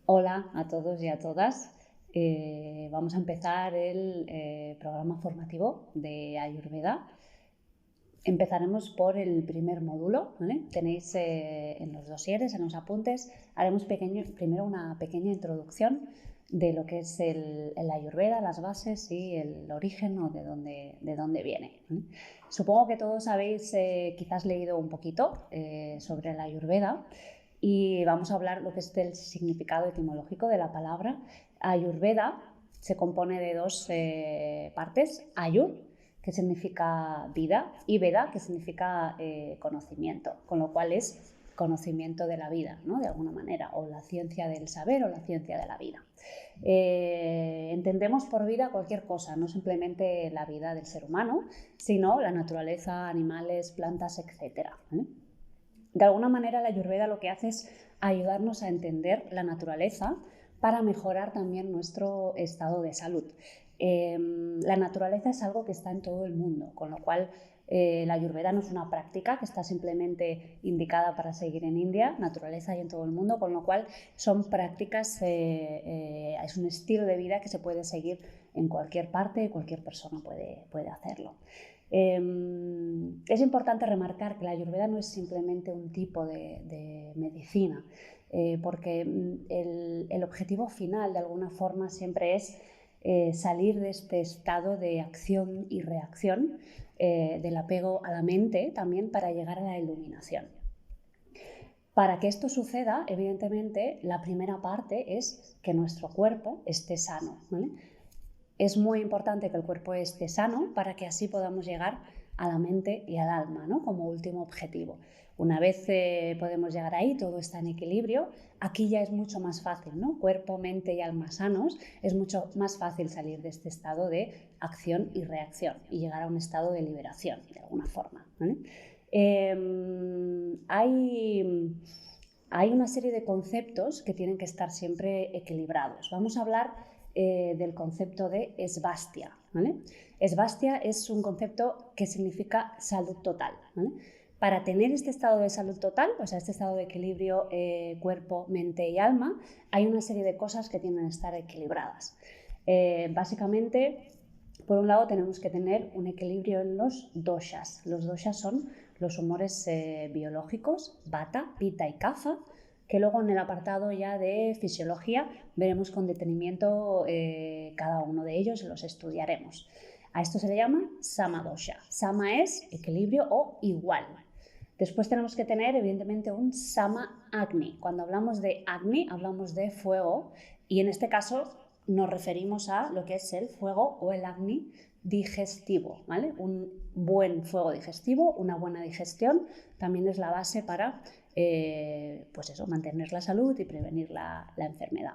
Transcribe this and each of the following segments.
Hola a todos y a todas. Vamos a empezar el programa formativo de Ayurveda. Empezaremos por el primer módulo, ¿vale? Tenéis en los dosieres, en los apuntes, haremos primero una pequeña introducción de lo que es el Ayurveda, las bases y el origen o de dónde viene, ¿vale? Supongo que todos habéis quizás leído un poquito sobre el Ayurveda y vamos a hablar lo que es del significado etimológico de la palabra. Ayurveda se compone de dos partes, Ayur, que significa vida, y Veda, que significa conocimiento, con lo cual es conocimiento de la vida, ¿no? De alguna manera, o la ciencia del saber o la ciencia de la vida. Entendemos por vida cualquier cosa, no simplemente la vida del ser humano, sino la naturaleza, animales, plantas, etc., ¿vale? De alguna manera la Ayurveda lo que hace es ayudarnos a entender la naturaleza para mejorar también nuestro estado de salud. La naturaleza es algo que está en todo el mundo, con lo cual la Ayurveda no es una práctica que está simplemente indicada para seguir en India, naturaleza hay en todo el mundo, con lo cual son prácticas, es un estilo de vida que se puede seguir en cualquier parte, cualquier persona puede hacerlo. Es importante remarcar que la Ayurveda no es simplemente un tipo de medicina, porque el objetivo final de alguna forma siempre es salir de este estado de acción y reacción, del apego a la mente también para llegar a la iluminación. Para que esto suceda, evidentemente, la primera parte es que nuestro cuerpo esté sano, ¿vale? Es muy importante que el cuerpo esté sano para que así podamos llegar a la mente y al alma, ¿no? Como último objetivo. Una vez podemos llegar ahí, todo está en equilibrio, aquí ya es mucho más fácil, ¿no? Cuerpo, mente y alma sanos, es mucho más fácil salir de este estado de acción y reacción y llegar a un estado de liberación, de alguna forma, ¿vale? Hay una serie de conceptos que tienen que estar siempre equilibrados. Vamos a hablar del concepto de esvastia, ¿vale? Esvastia es un concepto que significa salud total, ¿vale? Para tener este estado de salud total, o sea, este estado de equilibrio cuerpo, mente y alma, hay una serie de cosas que tienen que estar equilibradas. Básicamente, por un lado, tenemos que tener un equilibrio en los doshas. Los doshas son los humores biológicos, vata, pitta y kapha, que luego en el apartado ya de fisiología veremos con detenimiento cada uno de ellos y los estudiaremos. A esto se le llama samadosha. Sama es equilibrio o igual. Después tenemos que tener, evidentemente, un sama agni. Cuando hablamos de agni, hablamos de fuego y en este caso nos referimos a lo que es el fuego o el agni digestivo, ¿vale? Un buen fuego digestivo, una buena digestión, también es la base para pues eso, mantener la salud y prevenir la enfermedad.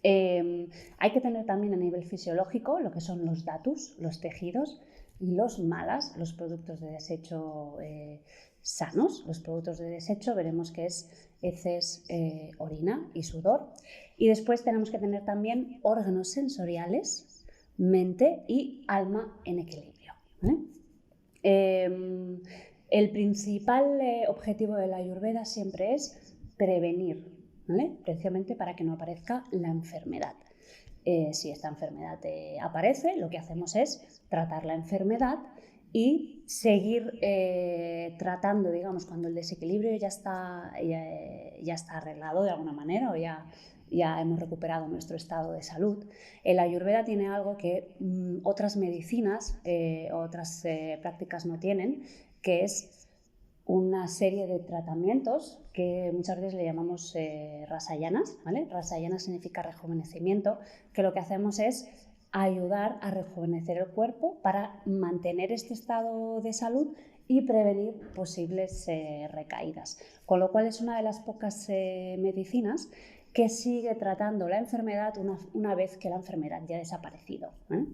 Hay que tener también a nivel fisiológico lo que son los datus, los tejidos, y los malas, los productos de desecho sanos. Los productos de desecho veremos que es heces, orina y sudor. Y después tenemos que tener también órganos sensoriales, mente y alma en equilibrio, ¿vale? El principal objetivo de la Ayurveda siempre es prevenir, ¿vale? Precisamente para que no aparezca la enfermedad. Si esta enfermedad aparece, lo que hacemos es tratar la enfermedad y seguir tratando, digamos, cuando el desequilibrio ya está arreglado de alguna manera o ya hemos recuperado nuestro estado de salud. El Ayurveda tiene algo que otras medicinas, otras prácticas no tienen, que es una serie de tratamientos que muchas veces le llamamos rasayanas, ¿vale? Rasayana significa rejuvenecimiento, que lo que hacemos es ayudar a rejuvenecer el cuerpo para mantener este estado de salud y prevenir posibles recaídas. Con lo cual es una de las pocas medicinas que sigue tratando la enfermedad una vez que la enfermedad ya ha desaparecido, ¿eh?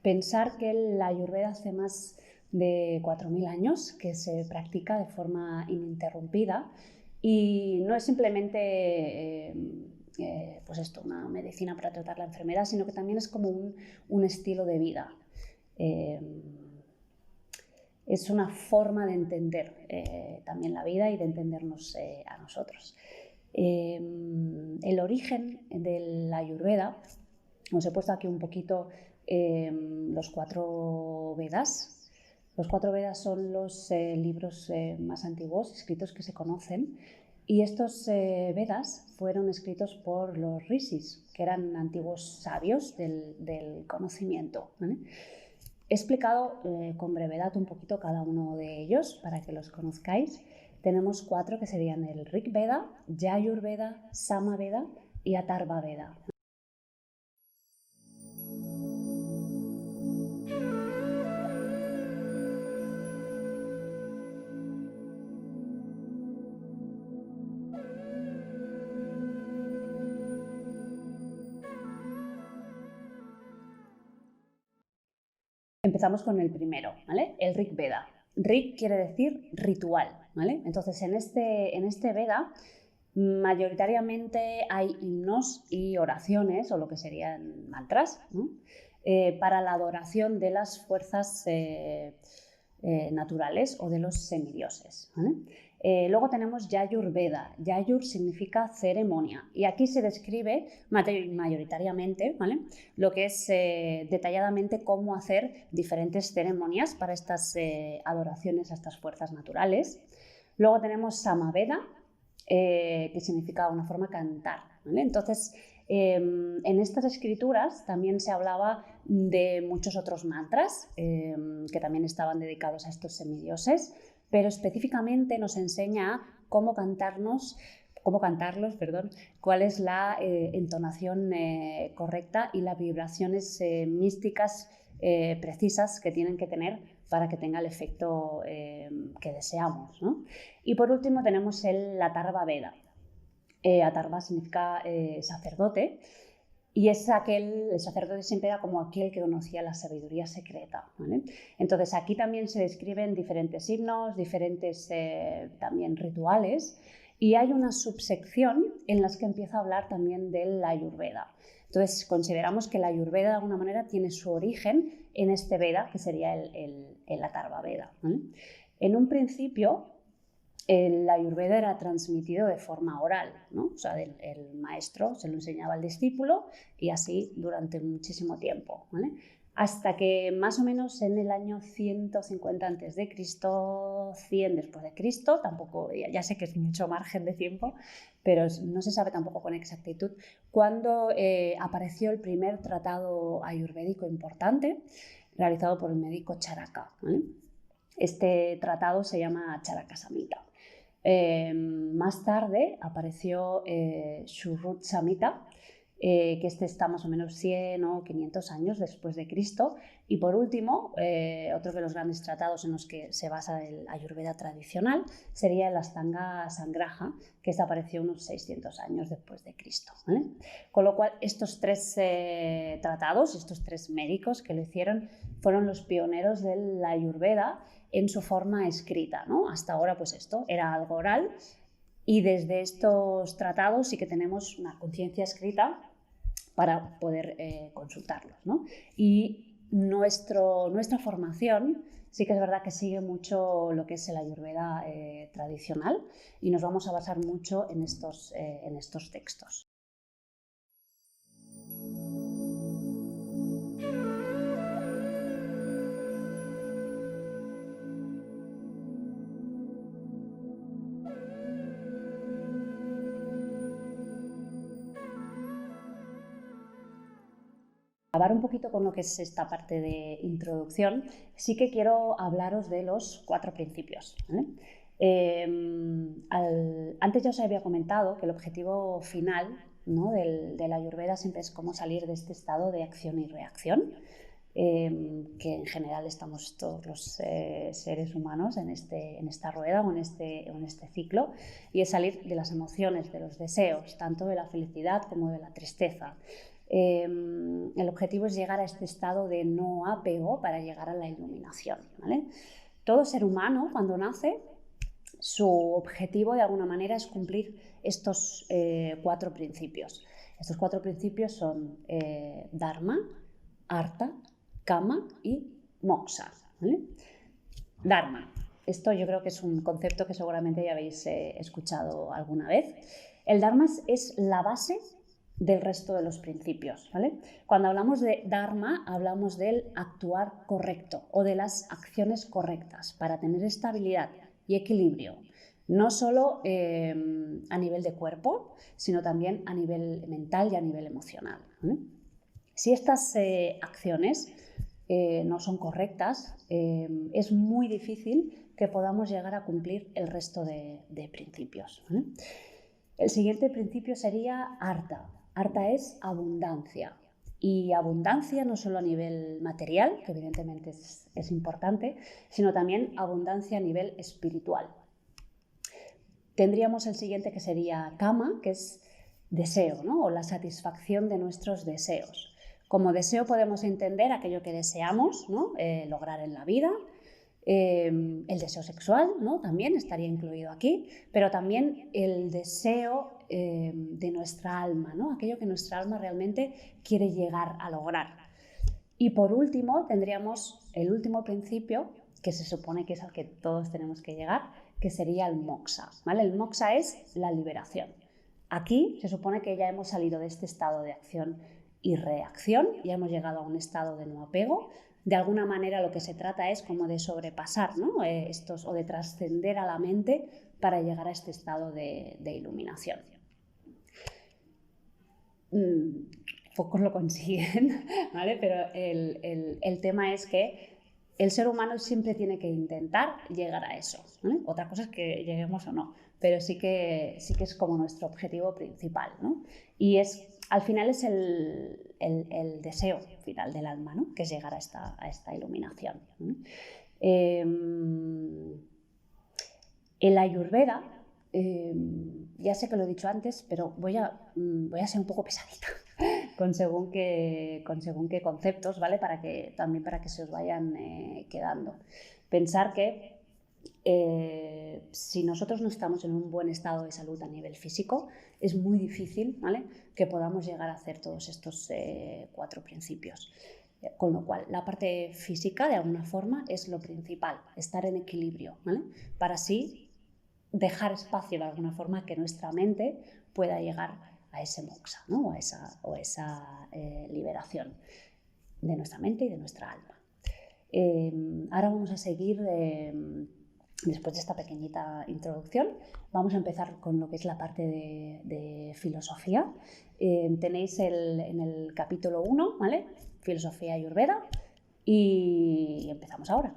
Pensar que la Ayurveda hace más de 4.000 años que se practica de forma ininterrumpida y no es simplemente pues esto, una medicina para tratar la enfermedad, sino que también es como un estilo de vida. Es una forma de entender también la vida y de entendernos a nosotros. El origen de la Ayurveda, os he puesto aquí un poquito los 4 Vedas. Los 4 Vedas son los libros más antiguos escritos que se conocen, y estos Vedas fueron escritos por los rishis, que eran antiguos sabios del conocimiento, ¿vale? He explicado con brevedad un poquito cada uno de ellos para que los conozcáis. Tenemos 4 que serían el Rig Veda, Yajur Veda, Sama Veda y Atharva Veda. Empezamos con el primero, ¿vale? El Rig Veda. Rig quiere decir ritual, ¿vale? Entonces, en este Veda mayoritariamente hay himnos y oraciones, o lo que serían mantras, ¿no? Para la adoración de las fuerzas naturales o de los semidioses, ¿vale? Luego tenemos Yajur Veda. Yajur significa ceremonia, y aquí se describe mayoritariamente, ¿vale?, lo que es detalladamente cómo hacer diferentes ceremonias para estas adoraciones a estas fuerzas naturales. Luego tenemos Samaveda, que significa una forma cantar, ¿vale? Entonces, en estas escrituras también se hablaba de muchos otros mantras que también estaban dedicados a estos semidioses, pero específicamente nos enseña cómo cantarlos, cuál es la entonación correcta y las vibraciones místicas precisas que tienen que tener para que tenga el efecto que deseamos, ¿no? Y por último tenemos el Atharva Veda. Atharva significa sacerdote, y es el sacerdote siempre era como aquel que conocía la sabiduría secreta, ¿vale? Entonces aquí también se describen diferentes himnos, diferentes también rituales, y hay una subsección en las que empieza a hablar también de la Ayurveda. Entonces consideramos que la Ayurveda de alguna manera tiene su origen en este Veda, que sería el Atharva Veda, ¿vale? En un principio, el Ayurveda era transmitido de forma oral, ¿no? O sea, el maestro se lo enseñaba al discípulo, y así durante muchísimo tiempo, ¿vale? Hasta que más o menos en el año 150 a.C., 100 después de Cristo, tampoco, ya sé que es mucho margen de tiempo, pero no se sabe tampoco con exactitud, cuando apareció el primer tratado ayurvédico importante realizado por el médico Charaka, ¿vale? Este tratado se llama Charaka Samhita. Más tarde apareció Shurut Samhita, que este está más o menos 100 o 500 años después de Cristo. Y por último, otro de los grandes tratados en los que se basa el Ayurveda tradicional sería el Ashtanga Sangraha, que apareció unos 600 años después de Cristo, ¿vale? Con lo cual, estos 3 tratados, estos 3 médicos que lo hicieron, fueron los pioneros del Ayurveda en su forma escrita, ¿no? Hasta ahora, pues esto era algo oral, y desde estos tratados sí que tenemos una conciencia escrita para poder consultarlos, ¿no? Y nuestra formación sí que es verdad que sigue mucho lo que es el Ayurveda tradicional, y nos vamos a basar mucho en estos textos. Acabar un poquito con lo que es esta parte de introducción, sí que quiero hablaros de los 4 principios, ¿vale? Antes ya os había comentado que el objetivo final, ¿no?, de la Ayurveda siempre es cómo salir de este estado de acción y reacción, que en general estamos todos los seres humanos en esta rueda o en este ciclo, y es salir de las emociones, de los deseos, tanto de la felicidad como de la tristeza. El objetivo es llegar a este estado de no apego para llegar a la iluminación, ¿vale? Todo ser humano, cuando nace, su objetivo de alguna manera es cumplir estos 4 principios. Estos 4 principios son Dharma, Artha, Kama y Moksha, ¿vale? Dharma. Esto yo creo que es un concepto que seguramente ya habéis escuchado alguna vez. El Dharma es la base del resto de los principios, ¿vale? Cuando hablamos de Dharma, hablamos del actuar correcto o de las acciones correctas para tener estabilidad y equilibrio, no solo a nivel de cuerpo, sino también a nivel mental y a nivel emocional, ¿vale? Si estas acciones no son correctas, es muy difícil que podamos llegar a cumplir el resto de principios, ¿vale? El siguiente principio sería Artha. Artha es abundancia. Y abundancia no solo a nivel material, que evidentemente es importante, sino también abundancia a nivel espiritual. Tendríamos el siguiente, que sería Kama, que es deseo, ¿no? O la satisfacción de nuestros deseos. Como deseo podemos entender aquello que deseamos, ¿no? Lograr en la vida. El deseo sexual, ¿no? También estaría incluido aquí, pero también el deseo de nuestra alma, ¿no? Aquello que nuestra alma realmente quiere llegar a lograr. Y por último tendríamos el último principio, que se supone que es al que todos tenemos que llegar, que sería el moksha, ¿vale? El moksha es la liberación. Aquí se supone que ya hemos salido de este estado de acción y reacción, ya hemos llegado a un estado de no apego. De alguna manera lo que se trata es como de sobrepasar, ¿no? O de trascender a la mente para llegar a este estado de iluminación. Pocos lo consiguen, ¿vale? Pero el tema es que el ser humano siempre tiene que intentar llegar a eso, ¿vale? Otra cosa es que lleguemos o no, pero sí que es como nuestro objetivo principal, ¿no? Y al final es el deseo final del alma, ¿no? Que es llegar a esta iluminación, ¿no? El Ayurveda, ya sé que lo he dicho antes, pero voy a ser un poco pesadita con según qué conceptos, ¿vale? También para que se os vayan quedando. Pensar que si nosotros no estamos en un buen estado de salud a nivel físico, es muy difícil, ¿vale? Que podamos llegar a hacer todos estos 4 principios. Con lo cual, la parte física, de alguna forma, es lo principal, estar en equilibrio, ¿vale? Para así dejar espacio, de alguna forma, que nuestra mente pueda llegar a ese moksha, ¿no? o a esa liberación de nuestra mente y de nuestra alma. Ahora vamos a seguir, después de esta pequeñita introducción, vamos a empezar con lo que es la parte de filosofía. Tenéis en el capítulo 1, ¿vale? Filosofía Ayurveda, y empezamos ahora.